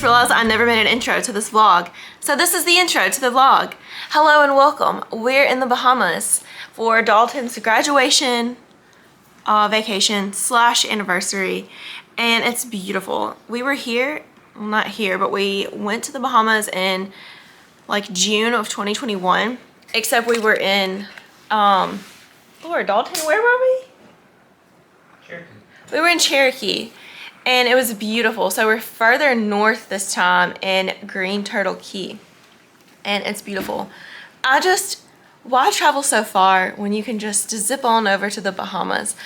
just realized I never made an intro to this vlog. So this is the intro to the vlog. Hello and welcome. We're in the Bahamas for Dalton's graduation vacation / anniversary, and it's beautiful. We were here, well, not here, but we went to the Bahamas in like June of 2021, except we were in, Lord, Dalton, where were we? Cherokee. We were in Cherokee. And it was beautiful. So we're further north this time in Green Turtle Cay. And it's beautiful. Why travel so far when you can just zip on over to the Bahamas?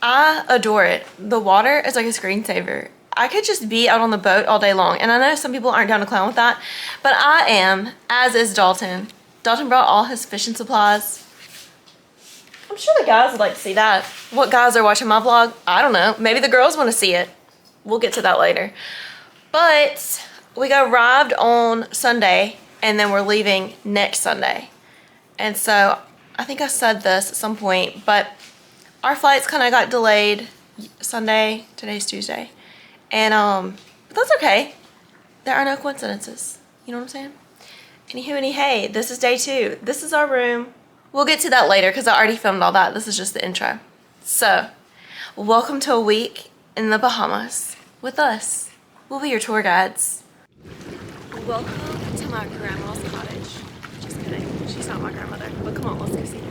I adore it. The water is like a screensaver. I could just be out on the boat all day long. And I know some people aren't down to clown with that, but I am, as is Dalton. Dalton brought all his fishing supplies. I'm sure the guys would like to see that. What guys are watching my vlog? I don't know. Maybe the girls want to see it. We'll get to that later. But we arrived on Sunday and then we're leaving next Sunday. And so I think I said this at some point, but our flights kind of got delayed Sunday. Today's Tuesday. And but that's okay. There are no coincidences. You know what I'm saying? Anywho, hey, this is day 2. This is our room. We'll get to that later because I already filmed all that. This is just the intro. So, welcome to a week in the Bahamas with us. We'll be your tour guides. Welcome to my grandma's cottage. Just kidding. She's not my grandmother. But come on, let's go see her.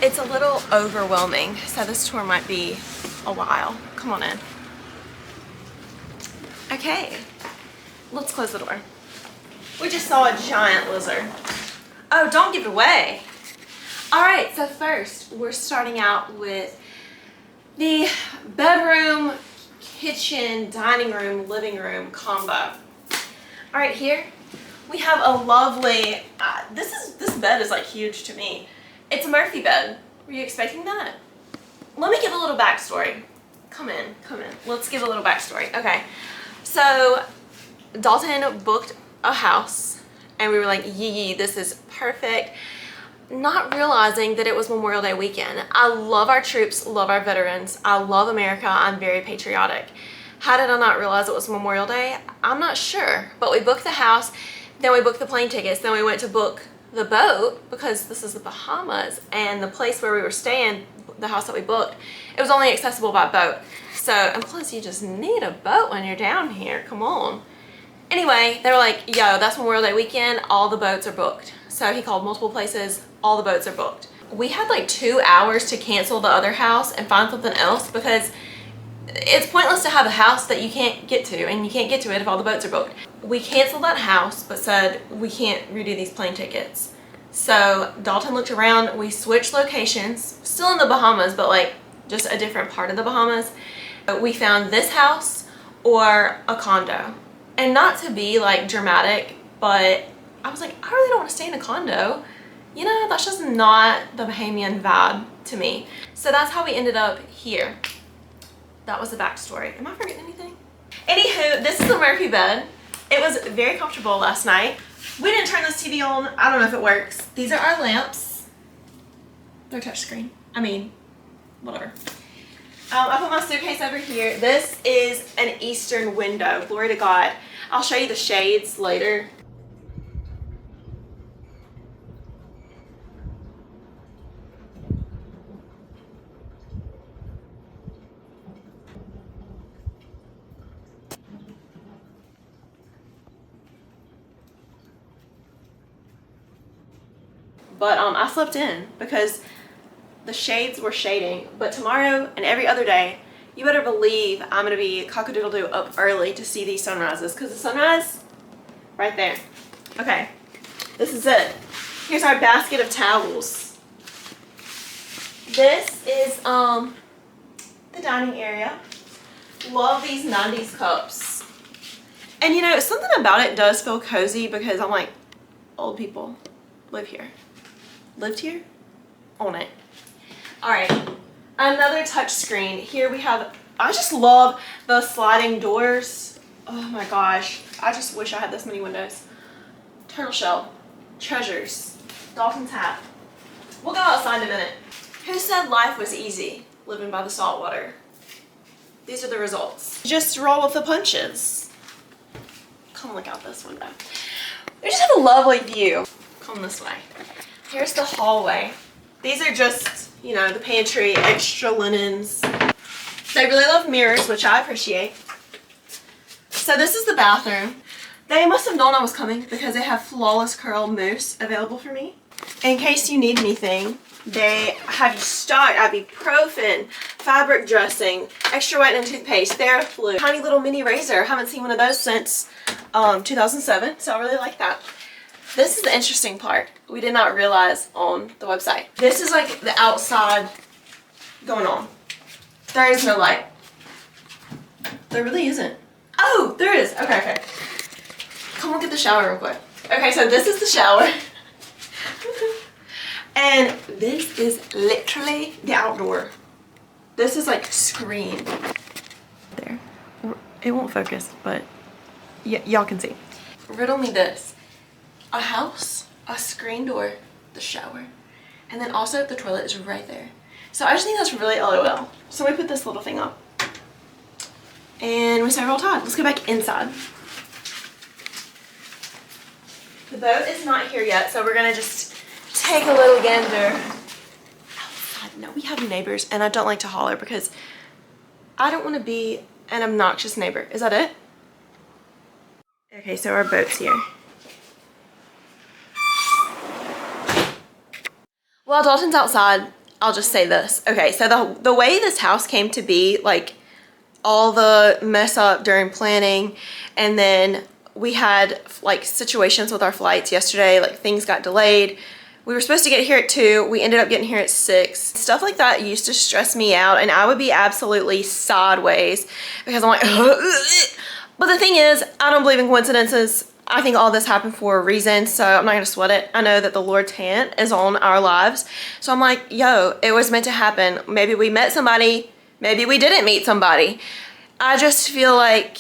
It's a little overwhelming, so this tour might be a while. Come on in. Okay, let's close the door. We just saw a giant lizard. Oh, don't give it away. All right, so first we're starting out with the bedroom, kitchen, dining room, living room combo. All right, here we have a lovely, this bed is like huge to me. It's a Murphy bed. Were you expecting that? Let me give a little backstory. Come in. Let's give a little backstory. Okay, so Dalton booked a house and we were like, yee, this is perfect. Not realizing that it was Memorial Day weekend. I love our troops, love our veterans. I love America. I'm very patriotic. How did I not realize it was Memorial Day? I'm not sure, but we booked the house, then we booked the plane tickets, then we went to book the boat because this is the Bahamas, and the place where we were staying, the house that we booked, it was only accessible by boat. So, and plus you just need a boat when you're down here, come on. Anyway, they were like, yo, that's Memorial Day weekend, all the boats are booked. So he called multiple places, all the boats are booked. We had like 2 hours to cancel the other house and find something else because it's pointless to have a house that you can't get to, and you can't get to it if all the boats are booked. We canceled that house but said we can't redo these plane tickets. So Dalton looked around, we switched locations, still in the Bahamas, but like just a different part of the Bahamas. We found this house or a condo. And not to be like dramatic, but I was like, I really don't want to stay in a condo. You know, that's just not the Bahamian vibe to me. So that's how we ended up here. That was the backstory. Am I forgetting anything? Anywho, this is a Murphy bed. It was very comfortable last night. We didn't turn this TV on. I don't know if it works. These are our lamps. They're touchscreen. I mean, whatever. I put my suitcase over here. This is an eastern window. Glory to God. I'll show you the shades later. But I slept in because the shades were shading. But tomorrow and every other day, you better believe I'm gonna be cock-a-doodle-doo up early to see these sunrises, because the sunrise, right there. Okay, this is it. Here's our basket of towels. This is the dining area. Love these 90s cups. And you know, something about it does feel cozy because I'm like, old people live here. Lived here? Own it. All right, another touch screen. Here we have, I just love the sliding doors. Oh my gosh, I just wish I had this many windows. Turtle shell, treasures, Dalton's hat. We'll go outside in a minute. Who said life was easy living by the salt water? These are the results. Just roll with the punches. Come look out this window. We just have a lovely view. Come this way. Here's the hallway. These are just, you know, the pantry, extra linens. They really love mirrors, which I appreciate. So this is the bathroom. They must have known I was coming because they have Flawless Curl Mousse available for me. In case you need anything, they have you stocked ibuprofen, fabric dressing, extra whitening toothpaste, TheraFlu, tiny little mini razor. Haven't seen one of those since 2007, so I really like that. This is the interesting part. We did not realize on the website. This is like the outside going on. There is no light. There really isn't. Oh, there is. Okay. Come look at the shower real quick. Okay, so this is the shower. And this is literally the outdoor. This is like screen. There. It won't focus, but y'all can see. Riddle me this. A house, a screen door, the shower, and then also the toilet is right there. So I just think that's really LOL. So we put this little thing up. And we say roll tide. Let's go back inside. The boat is not here yet, so we're gonna just take a little gander outside. No, we have neighbors, and I don't like to holler because I don't want to be an obnoxious neighbor. Is that it? Okay, so our boat's here. While Dalton's outside, I'll just say this. Okay, so the way this house came to be, like all the mess up during planning, and then we had like situations with our flights yesterday, like things got delayed. We were supposed to get here at 2, we ended up getting here at 6. Stuff like that used to stress me out, and I would be absolutely sideways because I'm like, but the thing is, I don't believe in coincidences. I think all this happened for a reason, so I'm not gonna sweat it. I know that the Lord's hand is on our lives. So I'm like, yo, it was meant to happen. Maybe we met somebody, maybe we didn't meet somebody. I just feel like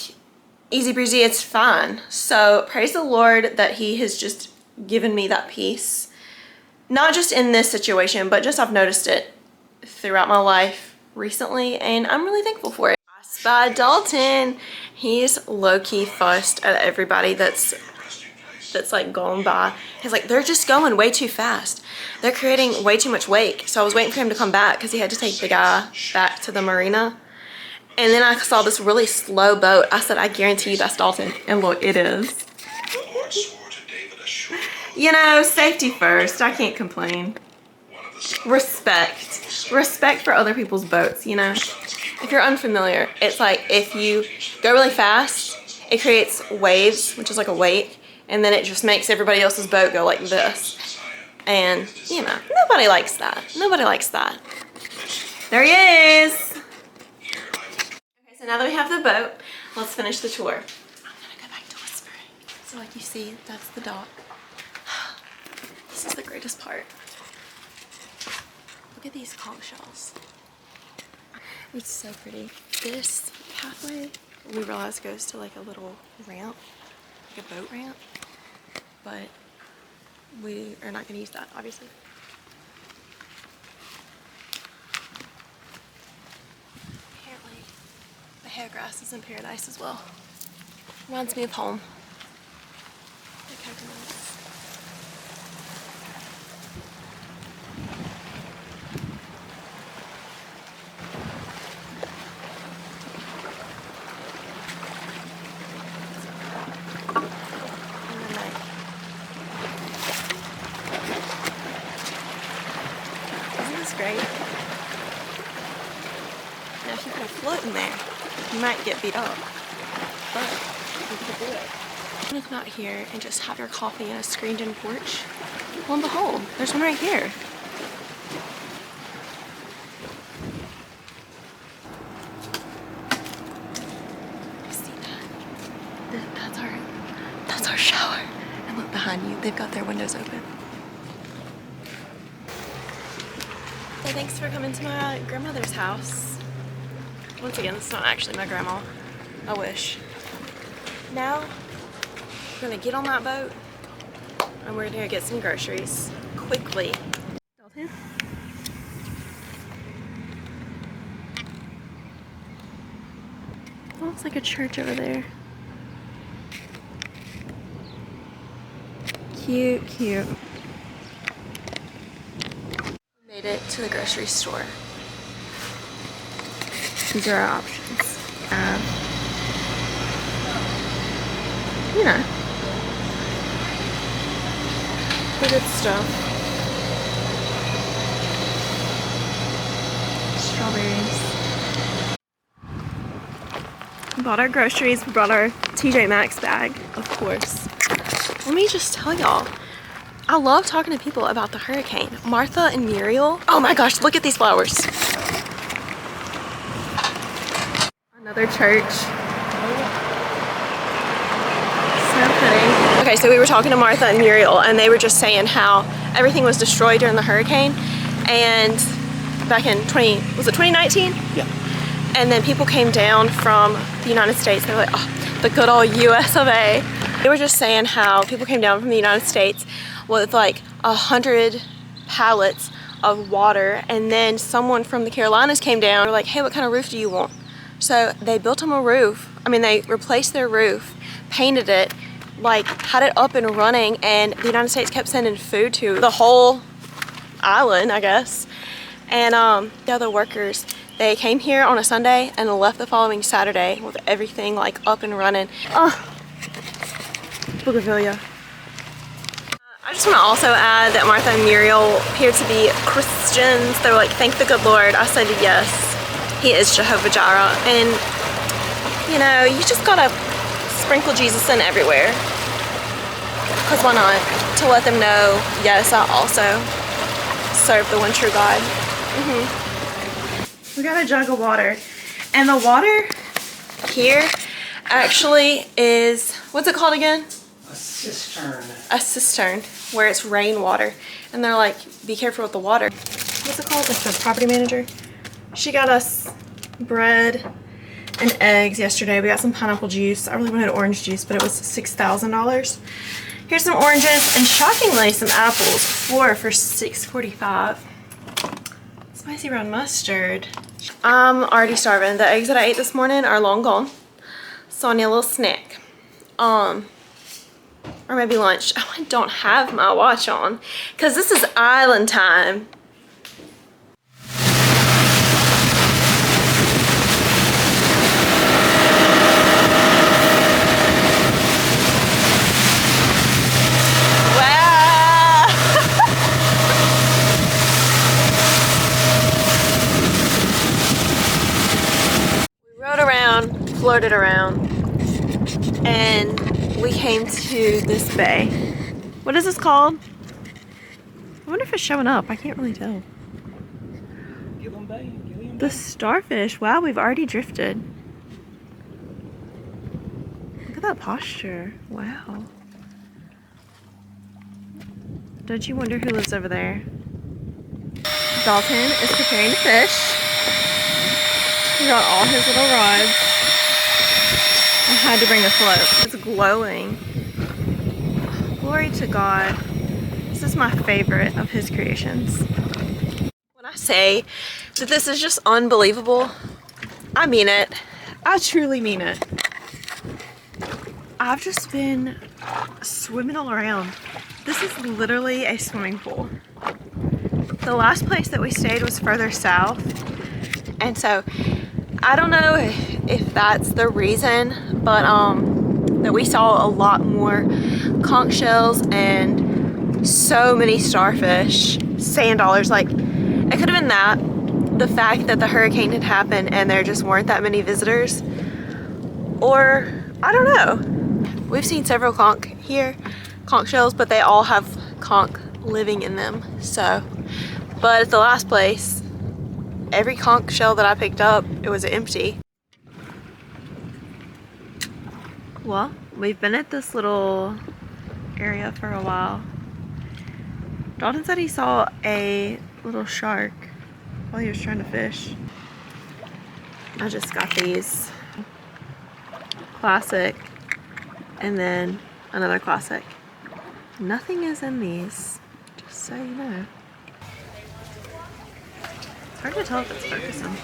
easy breezy, it's fine. So praise the Lord that He has just given me that peace. Not just in this situation, but just I've noticed it throughout my life recently, and I'm really thankful for it. I spied Dalton. He's low-key fussed at everybody that's like gone by. He's like, they're just going way too fast. They're creating way too much wake. So I was waiting for him to come back because he had to take the guy back to the marina. And then I saw this really slow boat. I said, I guarantee you that's Dalton. And look, it is. You know, safety first. I can't complain. Respect. Respect for other people's boats, you know? If you're unfamiliar, it's like if you go really fast, it creates waves, which is like a wake, and then it just makes everybody else's boat go like this. And, you know, nobody likes that. Nobody likes that. There he is. Okay, so now that we have the boat, let's finish the tour. I'm gonna go back to whispering. So like you see, that's the dock. This is the greatest part. Look at these conch shells. It's so pretty. This pathway, we realize goes to like a little ramp, like a boat ramp, but we are not gonna use that, obviously. Apparently, the hair grass is in paradise as well. Reminds me of home. The coconuts. Great. Now if you put a float in there, you might get beat up, but you could do it. You can come out here and just have your coffee in a screened-in porch. Lo and behold, there's one right here. You see that? That's our shower. And look behind you, they've got their windows open. So thanks for coming to my grandmother's house. Once again, it's not actually my grandma. I wish. Now, we're gonna get on that boat and we're gonna get some groceries quickly. Dalton? Looks like a church over there. Cute, cute. Made it to the grocery store. These are our options. You know, the good stuff. Strawberries. We bought our groceries. We brought our TJ Maxx bag, of course. Let me just tell y'all, I love talking to people about the hurricane. Martha and Muriel. Oh my gosh, look at these flowers. Another church. So pretty. Okay, so we were talking to Martha and Muriel, and they were just saying how everything was destroyed during the hurricane. And back in 2019? Yeah. And then people came down from the United States. They were like, oh, the good old US of A. They were just saying how people came down from the United States with like 100 pallets of water, and then someone from the Carolinas came down. They were like, hey, what kind of roof do you want? So they built them a roof. I mean, they replaced their roof, painted it, like had it up and running, and the United States kept sending food to the whole island, I guess. And the other workers, they came here on a Sunday and left the following Saturday with everything like up and running. Bougainvillea. I just want to also add that Martha and Muriel appear to be Christians. They were like, thank the good Lord. I said yes. He is Jehovah Jireh. And, you know, you just gotta sprinkle Jesus in everywhere. Because why not? To let them know, yes, I also serve the one true God. We got a jug of water. And the water here actually is, what's it called again? A cistern. A cistern, where it's rainwater. And they're like, be careful with the water. What's it called? It's the property manager. She got us bread and eggs yesterday. We got some pineapple juice. I really wanted orange juice, but it was $6,000. Here's some oranges and shockingly some apples. 4 for $6.45. Spicy brown mustard. I'm already starving. The eggs that I ate this morning are long gone. So I need a little snack. Or maybe lunch. Oh, I don't have my watch on because this is island time. Wow! We rode around, floated around, and we came to this bay. What is this called? I wonder if it's showing up. I can't really tell. The starfish. Wow, we've already drifted. Look at that posture. Wow. Don't you wonder who lives over there? Dalton is preparing to fish. He got all his little rods. I had to bring the float. It's glowing. Glory to God. This is my favorite of his creations. When I say that this is just unbelievable, I mean it. I truly mean it. I've just been swimming all around. This is literally a swimming pool. The last place that we stayed was further south, and so I don't know if that's the reason, but that we saw a lot more conch shells and so many starfish, sand dollars. Like, it could have been that, the fact that the hurricane had happened and there just weren't that many visitors, or I don't know. We've seen several conch shells, but they all have conch living in them. So, but at the last place, every conch shell that I picked up, it was empty. Well, we've been at this little area for a while. Dalton said he saw a little shark while he was trying to fish. I just got these. Classic. And then another classic. Nothing is in these, just so you know. It's hard to tell if it's focusing.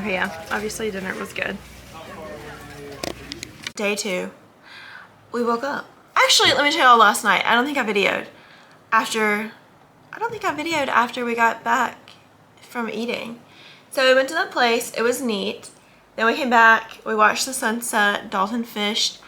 Okay, yeah, obviously dinner was good. Day 2. We woke up. Actually, let me tell y'all last night. I don't think I videoed after we got back from eating. So we went to that place. It was neat. Then we came back. We watched the sunset. Dalton fished.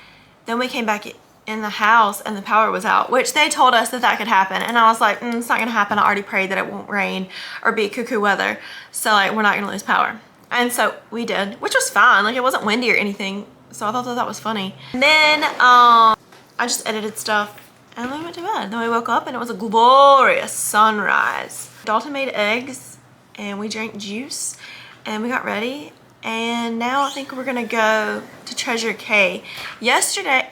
Then we came back in the house and the power was out, which they told us that could happen. And I was like, it's not gonna happen. I already prayed that it won't rain or be cuckoo weather. So like, we're not gonna lose power. And so we did, which was fine. Like, it wasn't windy or anything. So I thought that was funny. And then I just edited stuff and then we went to bed. Then we woke up and it was a glorious sunrise. Dalton made eggs and we drank juice and we got ready. And now I think we're gonna go to Treasure Cay. Yesterday,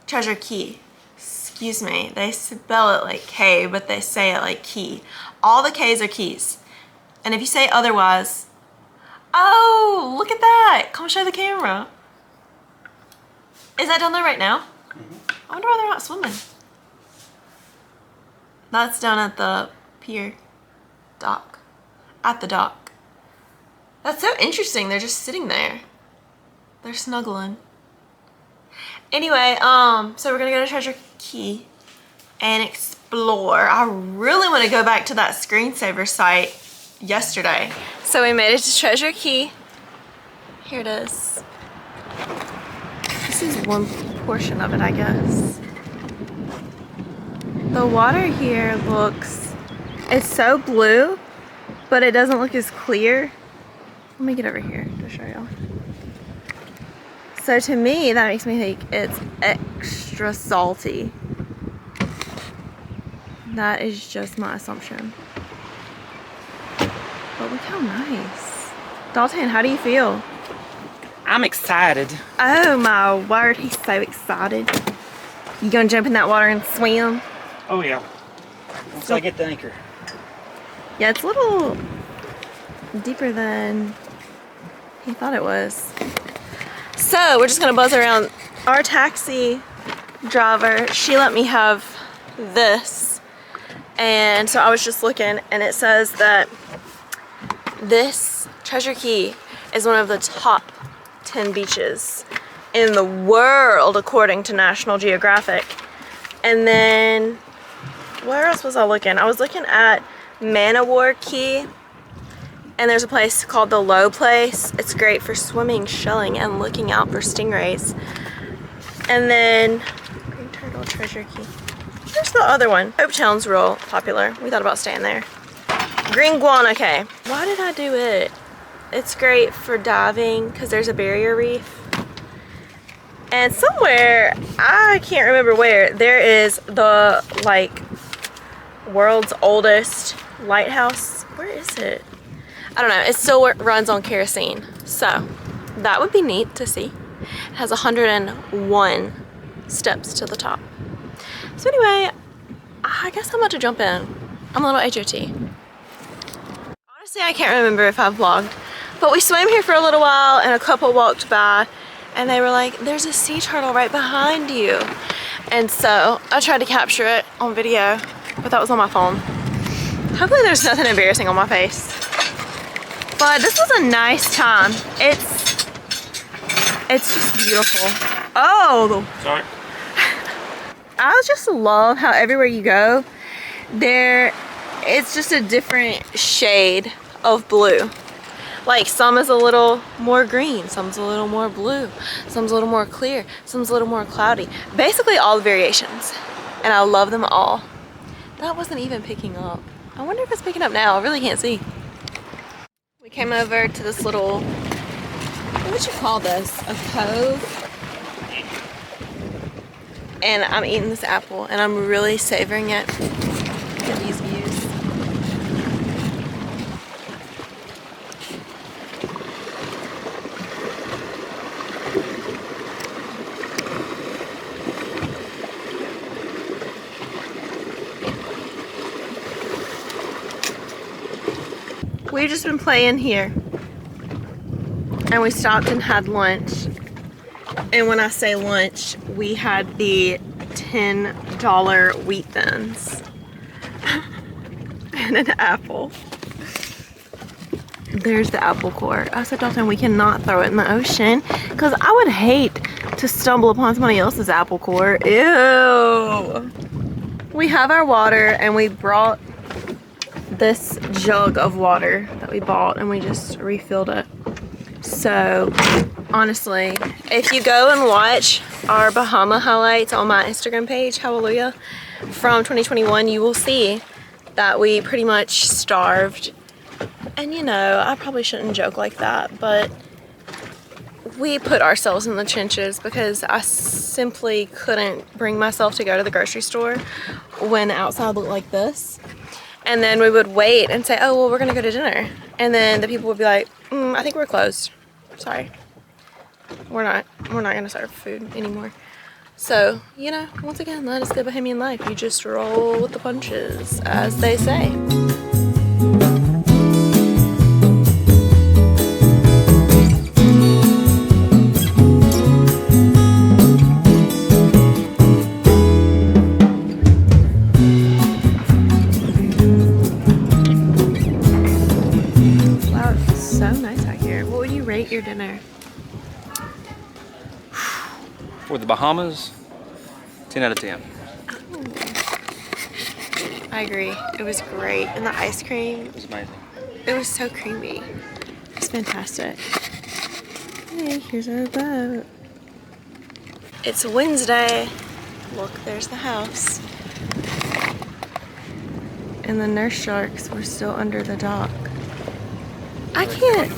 Treasure Cay, excuse me. They spell it like K, but they say it like key. All the K's are keys. And if you say otherwise, oh, look at that. Come show the camera. Is that down there right now? I wonder why they're not swimming. That's down at the pier dock. At the dock. That's so interesting. They're just sitting there. They're snuggling. Anyway, so we're gonna go to Treasure Cay and explore. I really want to go back to that screensaver site yesterday. So we made it to Treasure Cay. Here it is. This is one portion of it, I guess. The water here looks, it's so blue, but it doesn't look as clear. Let me get over here to show y'all. So to me, that makes me think it's extra salty. That is just my assumption. But look how nice. Dalton, how do you feel? I'm excited. Oh my word, he's so excited. You gonna jump in that water and swim? Oh yeah. Once I get the anchor. Yeah, it's a little deeper than he thought it was. So we're just gonna buzz around. Our taxi driver, she let me have this. And so I was just looking and it says that this Treasure Cay is one of the top 10 beaches in the world according to National Geographic. And then where else was I looking? I was looking at Manowar Cay, and there's a place called the Low Place. It's great for swimming, shelling, and looking out for stingrays. And then Green Turtle Treasure Cay. There's the other one. Hope Town's real popular. We thought about staying there. Green Cay. Why did I do it? It's great for diving because there's a barrier reef. And somewhere, I can't remember where, there is the like world's oldest lighthouse. Where is it? I don't know. It still runs on kerosene. So that would be neat to see. It has 101 steps to the top. So anyway, I guess I'm about to jump in. I'm a little HOT. Honestly, I can't remember if I've vlogged, but we swam here for a little while and a couple walked by and they were like, there's a sea turtle right behind you. And so I tried to capture it on video, but that was on my phone. Hopefully there's nothing embarrassing on my face. But this was a nice time. It's just beautiful. Oh! Sorry. I just love how everywhere you go, it's just a different shade of blue. Like some is a little more green, some's a little more blue, some's a little more clear, some's a little more cloudy. Basically all the variations. And I love them all. That wasn't even picking up. I wonder if it's picking up now. I really can't see. We came over to this little, what would you call this? A cove? And I'm eating this apple and I'm really savoring it. Look at these views. We've just been playing here and we stopped and had lunch. And when I say lunch, we had the $10 wheat thins and an apple. There's the apple core. I said, Dalton, we cannot throw it in the ocean because I would hate to stumble upon somebody else's apple core. Ew. We have our water and we brought this jug of water that we bought and we just refilled it. So honestly, if you go and watch our Bahama highlights on my Instagram page, hallelujah, from 2021, you will see that we pretty much starved. And you know, I probably shouldn't joke like that, but we put ourselves in the trenches because I simply couldn't bring myself to go to the grocery store when outside looked like this. And then we would wait and say, oh, well, we're gonna go to dinner. And then the people would be like, I think we're closed. Sorry. We're not gonna serve food anymore. So, you know, once again, that is the Bahamian life. You just roll with the punches, as they say. Your dinner For the Bahamas, 10 out of 10. I agree. It was great. And the ice cream, It was amazing. it was so creamy. It's fantastic. Hey, here's our boat. It's Wednesday. Look, there's the house. And the nurse sharks were still under the dock. I can't.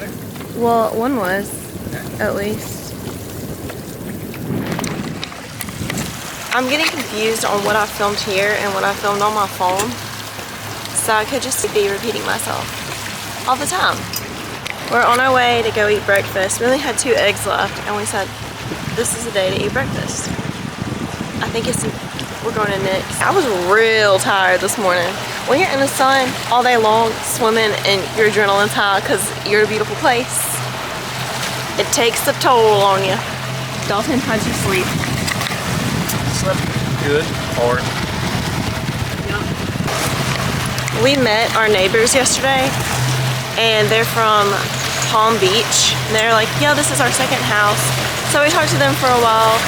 Well, one was, at least. I'm getting confused on what I filmed here and what I filmed on my phone. So I could just be repeating myself all the time. We're on our way to go eat breakfast. We only had 2 eggs left and we said, this is the day to eat breakfast. I think we're going to Nick's. I was real tired this morning. When you're in the sun all day long swimming and your adrenaline's high because you're in a beautiful place, it takes a toll on you. Dalton, how'd you sleep? Slept good, hard. We met our neighbors yesterday and they're from Palm Beach. And they're like, yeah, this is our second house. So we talked to them for a while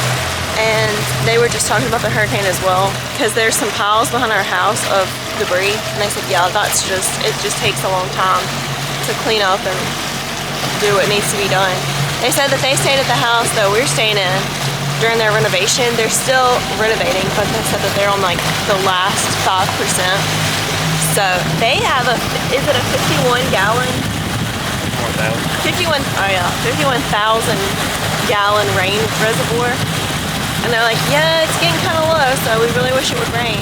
and they were just talking about the hurricane as well because there's some piles behind our house of debris. And they said, yeah, it just takes a long time to clean up and do what needs to be done. They said that they stayed at the house that we're staying in during their renovation. They're still renovating, but they said that they're on like the last 5%. So they have is it a 51 gallon? 51,000 gallon rain reservoir. And they're like, yeah, it's getting kind of low, so we really wish it would rain.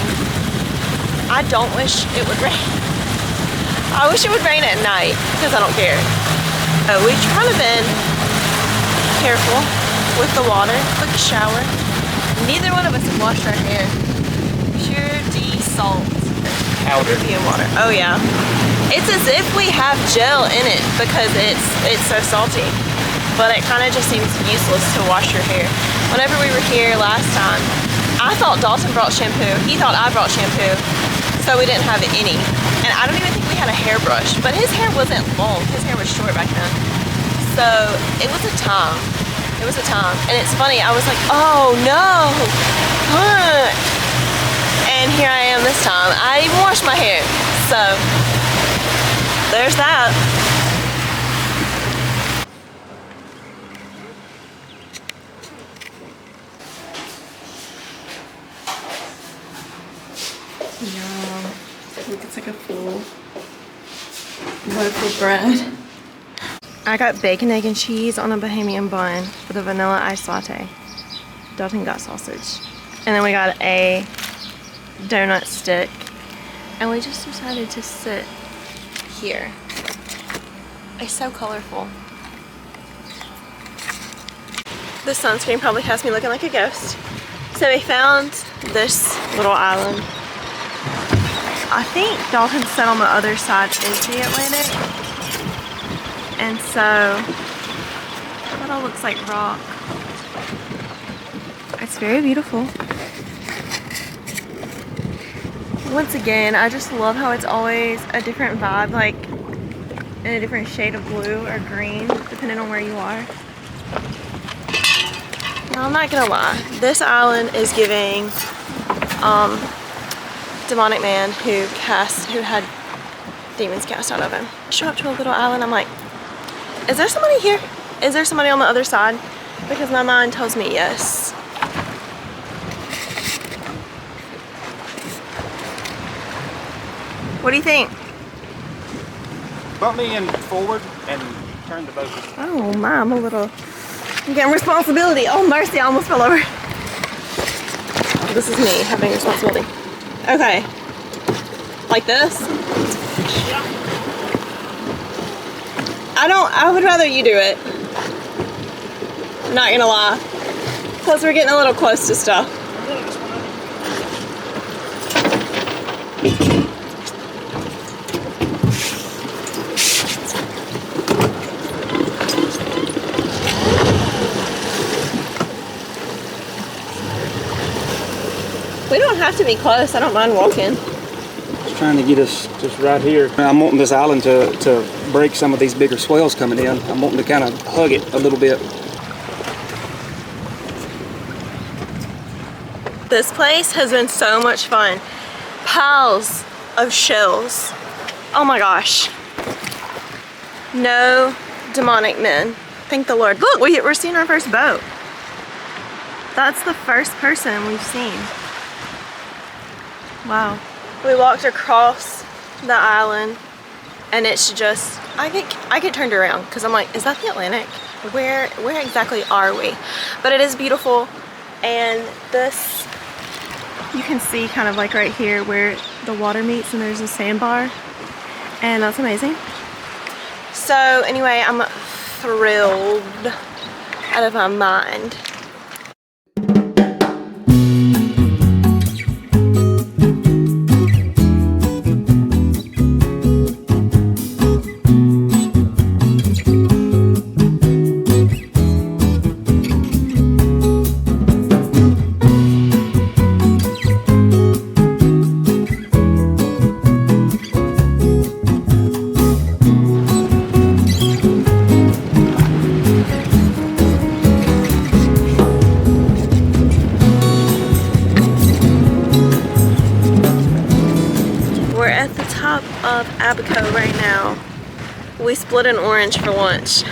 I don't wish it would rain. I wish it would rain at night, because I don't care. We've kind of been careful with the water, took a shower. Neither one of us have washed our hair. Pure de-salt. Powder. European water. Oh yeah. It's as if we have gel in it because it's so salty. But it kind of just seems useless to wash your hair. Whenever we were here last time, I thought Dalton brought shampoo. He thought I brought shampoo. So we didn't have any. And I don't even think we had a hairbrush. But his hair wasn't long. His hair was short back then. So it was a time. It was a time. And it's funny, I was like, oh no. And here I am this time. I didn't even wash my hair. So there's that. Look, it's like a full loaf of bread. I got bacon, egg, and cheese on a Bahamian bun with a vanilla iced latte. Dalton got sausage. And then we got a donut stick. And we just decided to sit here. It's so colorful. The sunscreen probably has me looking like a ghost. So we found this little island. I think Dalton said on the other side is the Atlantic. And so that all looks like rock. It's very beautiful. Once again, I just love how it's always a different vibe. Like in a different shade of blue or green, depending on where you are. Now, I'm not gonna lie, this island is giving demonic man who had demons cast out of him. Show up to a little island, I'm like, is there somebody here? Is there somebody on the other side? Because my mind tells me yes. What do you think? Bump me in forward and turn the boat. Oh my, I'm getting responsibility. Oh mercy, I almost fell over. This is me having responsibility. Okay. Like this? I would rather you do it. Not gonna lie. Plus we're getting a little close to stuff. We don't have to be close. I don't mind walking. Just trying to get us just right here. I'm wanting this island to break some of these bigger swells coming in. I'm wanting to kind of hug it a little bit. This place has been so much fun. Piles of shells. Oh my gosh. No demonic men. Thank the Lord. Look, we're seeing our first boat. That's the first person we've seen. Wow. We walked across the island and it's just, I get turned around because I'm like, is that the Atlantic? Where exactly are we? But it is beautiful, and this, you can see kind of like right here where the water meets and there's a sandbar, and that's amazing. So anyway, I'm thrilled out of my mind. Of Abaco right now. We split an orange for lunch.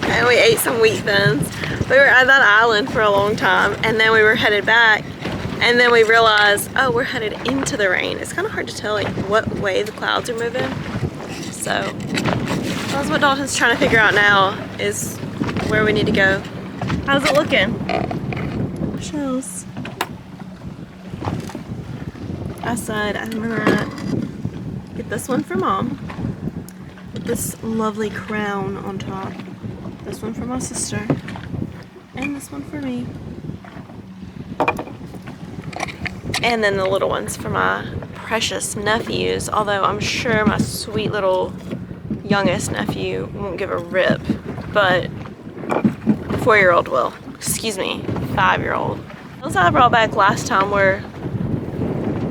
And we ate some wheat thins. We were at that island for a long time, and then we were headed back, and then we realized, oh, we're headed into the rain. It's kind of hard to tell like what way the clouds are moving. So that's what Dalton's trying to figure out now, is where we need to go. How's it looking? Shells. I said I'm gonna get this one for Mom, with this lovely crown on top, this one for my sister, and this one for me, and then the little ones for my precious nephews, although I'm sure my sweet little youngest nephew won't give a rip, but 4-year-old will. Excuse me, 5-year-old. Those I brought back last time were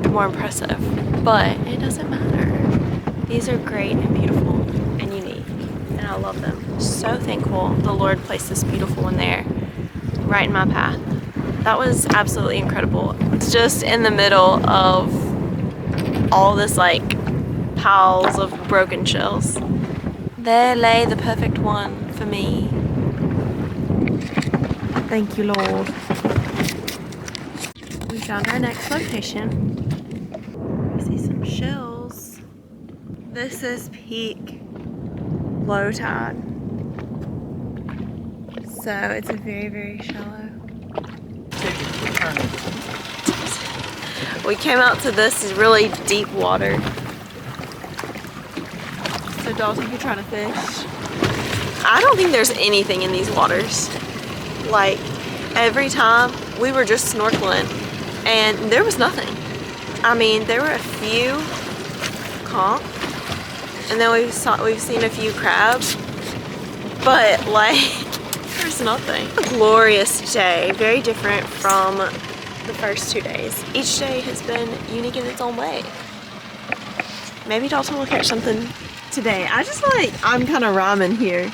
more impressive, but it doesn't matter. These are great and beautiful and unique, and I love them. So thankful the Lord placed this beautiful one there, right in my path. That was absolutely incredible. It's just in the middle of all this like piles of broken shells. There lay the perfect one for me. Thank you, Lord. We found our next location. See some shells. This is peak low tide, so it's a very, very shallow. We came out to this really deep water, so Dalton could try to fish. I don't think there's anything in these waters. Like, every time we were just snorkeling and there was nothing. I mean, there were a few conch, and then we've seen a few crabs, but like, there's nothing. A glorious day, very different from the first 2 days. Each day has been unique in its own way. Maybe Dalton will catch something today. I just feel like I'm kind of rhyming here.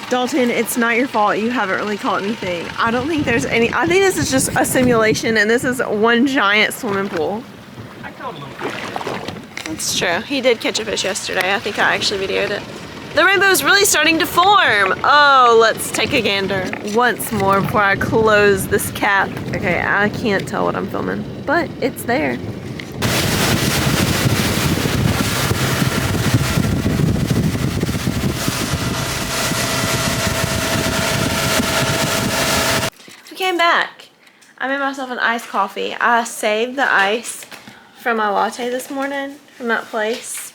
Dalton, it's not your fault. You haven't really caught anything. I don't think there's any. I think this is just a simulation and this is one giant swimming pool. I caught a little fish. That's true. He did catch a fish yesterday. I think I actually videoed it. The rainbow's really starting to form. Oh, let's take a gander once more before I close this cap. Okay, I can't tell what I'm filming, but it's there. We came back. I made myself an iced coffee. I saved the ice from my latte this morning from that place.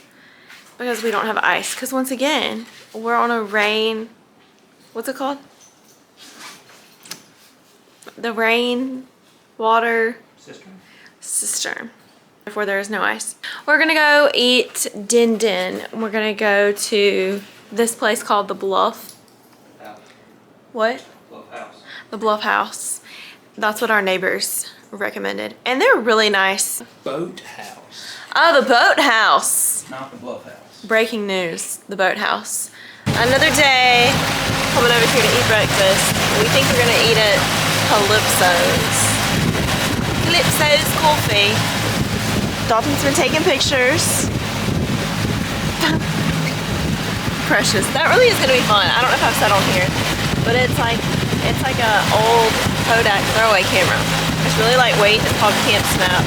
Because we don't have ice. Because once again, we're on a rain. What's it called? The rain water cistern. Therefore, there is no ice. We're gonna go eat din din. We're gonna go to this place called the Bluff. House. What? Bluff House. The Bluff House. That's what our neighbors recommended, and they're really nice. Boat House. Oh, the Boat House. Not the Bluff House. Breaking news, the Boat House. Another day, coming over here to eat breakfast. We think we're gonna eat at Calypso's. Calypso's Coffee. Dalton's been taking pictures. Precious. That really is gonna be fun. I don't know if I've said on here, but it's like a old Kodak throwaway camera. It's really lightweight. It's called Camp Snap,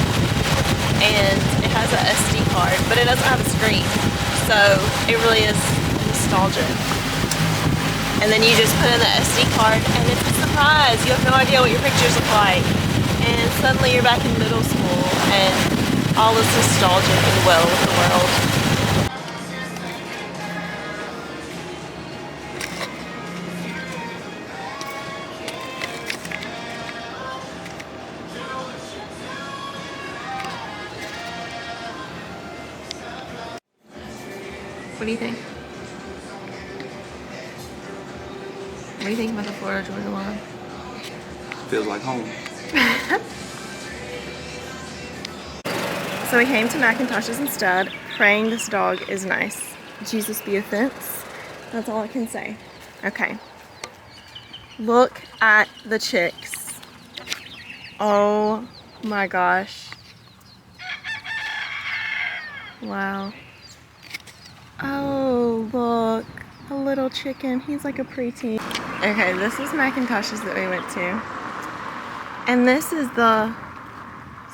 and it has a SD card, but it doesn't have a screen. So it really is nostalgic. And then you just put in the SD card and it's a surprise. You have no idea what your pictures look like. And suddenly you're back in middle school and all is nostalgic and well with the world. What do you think? What do you think about the Florida Georgia line? Feels like home. So we came to Macintosh's instead, praying this dog is nice. Jesus be a fence. That's all I can say. Okay. Look at the chicks. Oh my gosh. Wow. Oh, look. A little chicken. He's like a preteen. Okay, this is Macintosh's that we went to. And this is the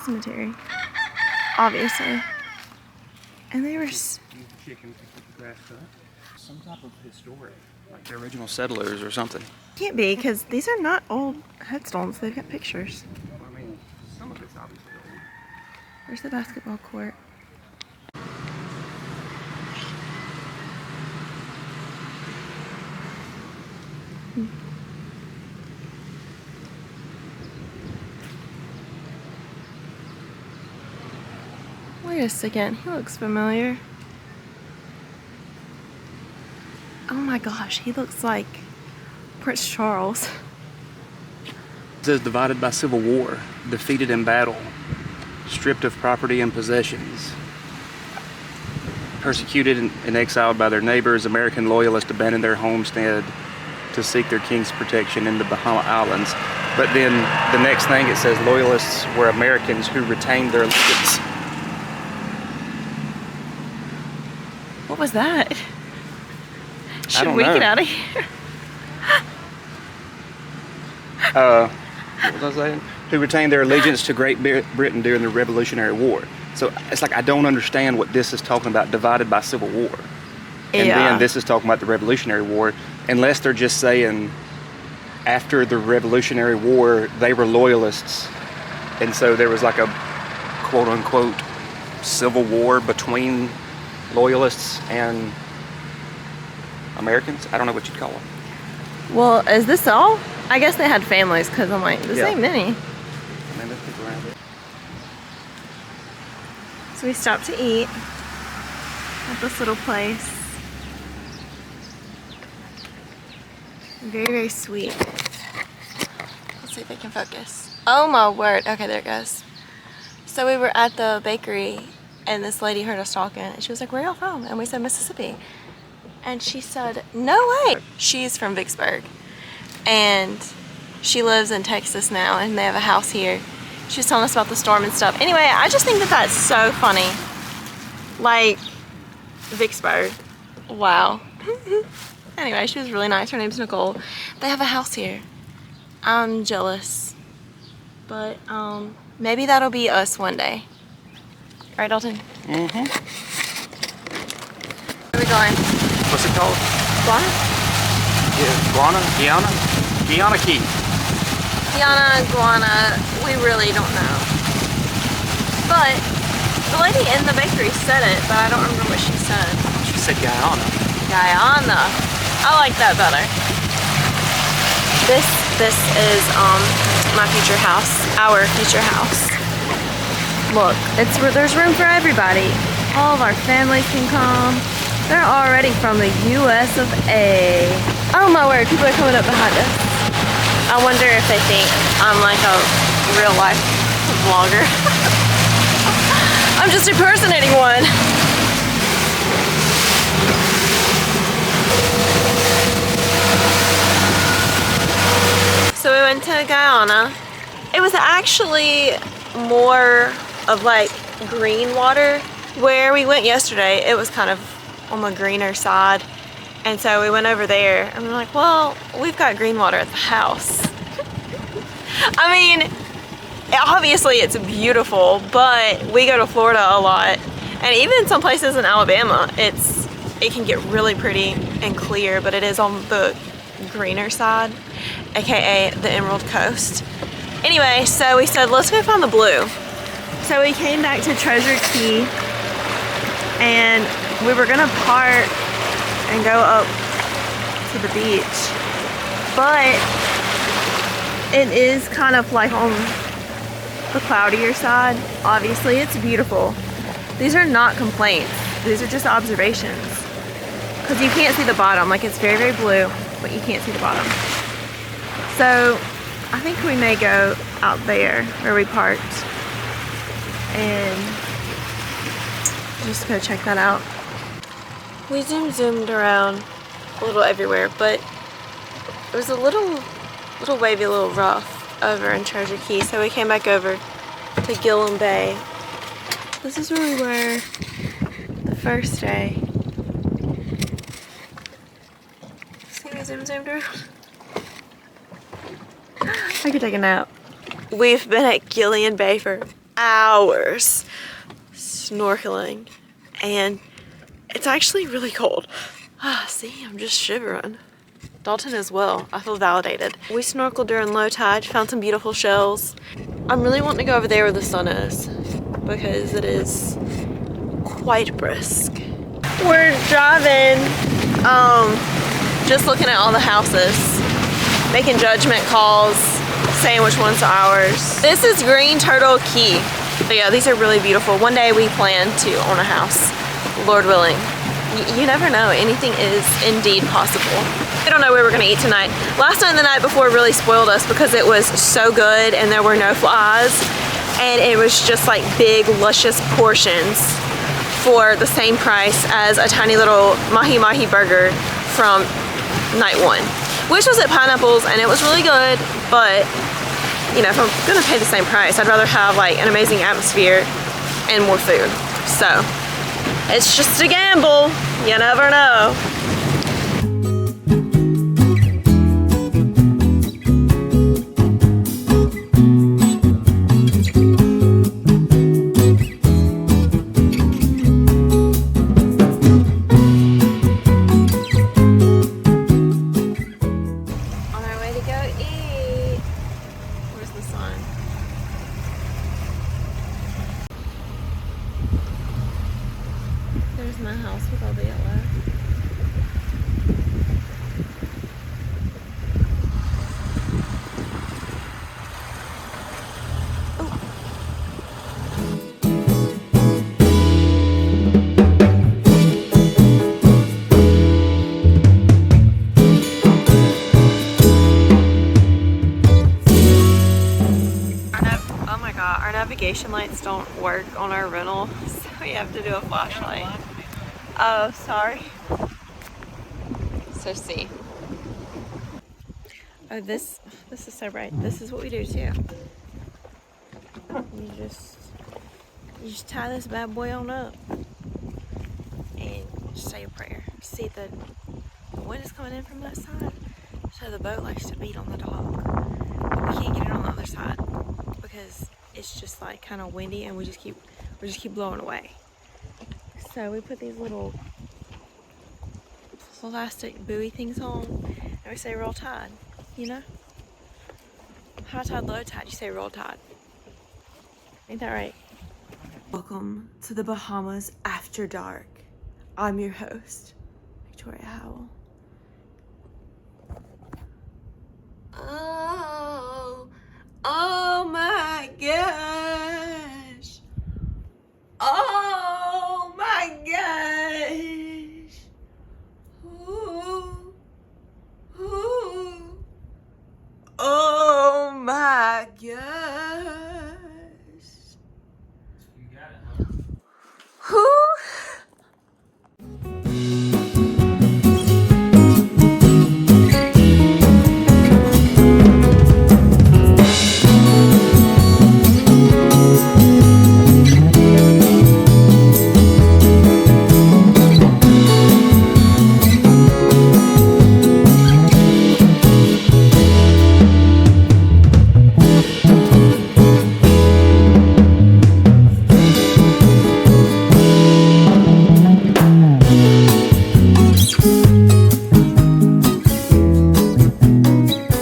cemetery. Obviously. And they were... Some type of historic, like the original settlers or something. Can't be, because these are not old headstones. They've got pictures. I mean, some of it's obviously old. Where's the basketball court? Wait a second, he looks familiar. Oh my gosh, he looks like Prince Charles. It says divided by civil war, defeated in battle, stripped of property and possessions, persecuted and exiled by their neighbors, American loyalists abandoned their homestead to seek their king's protection in the Bahamas Islands. But then the next thing it says loyalists were Americans who retained their allegiance. What was that? Should don't we know. get out of here? What was I saying? Who retained their allegiance to Great Britain during the Revolutionary War. So it's like I don't understand what this is talking about, divided by civil war. And then this is talking about the Revolutionary War, unless they're just saying after the Revolutionary War they were loyalists, and so there was like a quote-unquote civil war between loyalists and Americans. I don't know what you'd call them. Well, is this all? I guess they had families, because I'm like, this Yeah. ain't many. I mean, there's people around here. So we stopped to eat at this little place. Very, very sweet. Let's see if it can focus. Oh my word. Okay, there it goes. So we were at the bakery and this lady heard us talking and she was like, where y'all from? And we said Mississippi. And she said, no way. She's from Vicksburg and she lives in Texas now and they have a house here. She was telling us about the storm and stuff. Anyway, I just think that that's so funny. Like, Vicksburg. Wow. Anyway, she was really nice. Her name's Nicole. They have a house here. I'm jealous. But maybe that'll be us one day. Right, Dalton? Mm-hmm. Where are we going? What's it called? Guana? Yeah, Guiana Key. Guana, we really don't know. But the lady in the bakery said it, but I don't remember what she said. She said Guyana. Guyana. I like that better. This is my future house, our future house. Look, there's room for everybody. All of our families can come. They're already from the US of A. Oh my word, people are coming up behind us. I wonder if they think I'm like a real life vlogger. I'm just impersonating one. So we went to Guyana. It was actually more of like green water. Where we went yesterday, it was kind of on the greener side. And so we went over there and we're like, well, we've got green water at the house. I mean, obviously it's beautiful, but we go to Florida a lot. And even some places in Alabama, it can get really pretty and clear, but it is on the greener side, aka the Emerald Coast. Anyway, so we said, let's go find the blue. So we came back to Treasure Cay and we were gonna park and go up to the beach, but it is kind of like on the cloudier side. Obviously it's beautiful. These are not complaints, these are just observations, because you can't see the bottom. Like, it's very, very blue, but you can't see the bottom. So I think we may go out there where we parked and just go check that out. We zoomed around a little everywhere, but it was a little wavy, a little rough over in Treasure Cay, so we came back over to Gilliam Bay. This is where we were the first day. See me zoomed around? I could take a nap. We've been at Gilliam Bay for hours snorkeling, and it's actually really cold. See, I'm just shivering. Dalton as well. I feel validated. We snorkeled during low tide, found some beautiful shells. I'm really wanting to go over there where the sun is because it is quite brisk. We're driving, just looking at all the houses, making judgment calls, saying which one's ours. This is Green Turtle Cay. But yeah, these are really beautiful. One day we plan to own a house, Lord willing. You never know, anything is indeed possible. I don't know where we're gonna eat tonight. Last night and the night before really spoiled us because it was so good and there were no flies. And it was just like big, luscious portions for the same price as a tiny little mahi-mahi burger from night one. Which was at Pineapples and it was really good, but you know, if I'm gonna pay the same price, I'd rather have like an amazing atmosphere and more food. So, it's just a gamble. You never know. On our way to go eat. Where's the sign? There's my house with all the yellow. navigation lights don't work on our rental, so we have to do a flashlight. Oh, sorry. So see. Oh, this is so bright. This is what we do too. You just tie this bad boy on up and just say a prayer. See the wind is coming in from that side, so the boat likes to beat on the dock. But we can't get it on the other side because it's just like kind of windy, and we just keep blowing away. So we put these little plastic buoy things on, and we say roll tide. You know, high tide, low tide. You say roll tide. Ain't that right? Welcome to the Bahamas After Dark. I'm your host, Victoria Howell. Oh my gosh. Oh my gosh. Ooh. Ooh. Oh my gosh. You got it, huh? Who?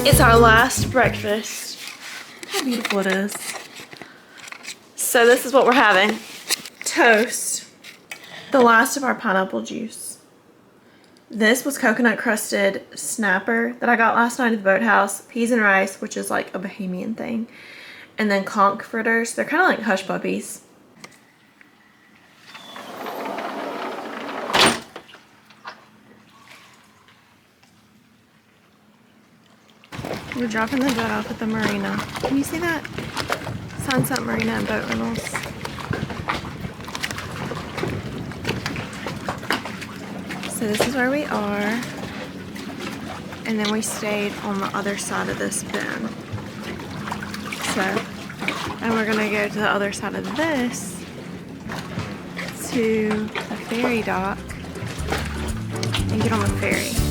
It's our last breakfast. How beautiful it is. So this is what we're having. Toast. The last of our pineapple juice. This was coconut crusted snapper that I got last night at the boathouse. Peas and rice, which is like a Bahamian thing. And then conch fritters. They're kind of like hush puppies. We're dropping the boat off at the marina. Can you see that? Sunset Marina and Boat Rentals. So this is where we are. And then we stayed on the other side of this bend. And we're gonna go to the other side of this to the ferry dock and get on the ferry.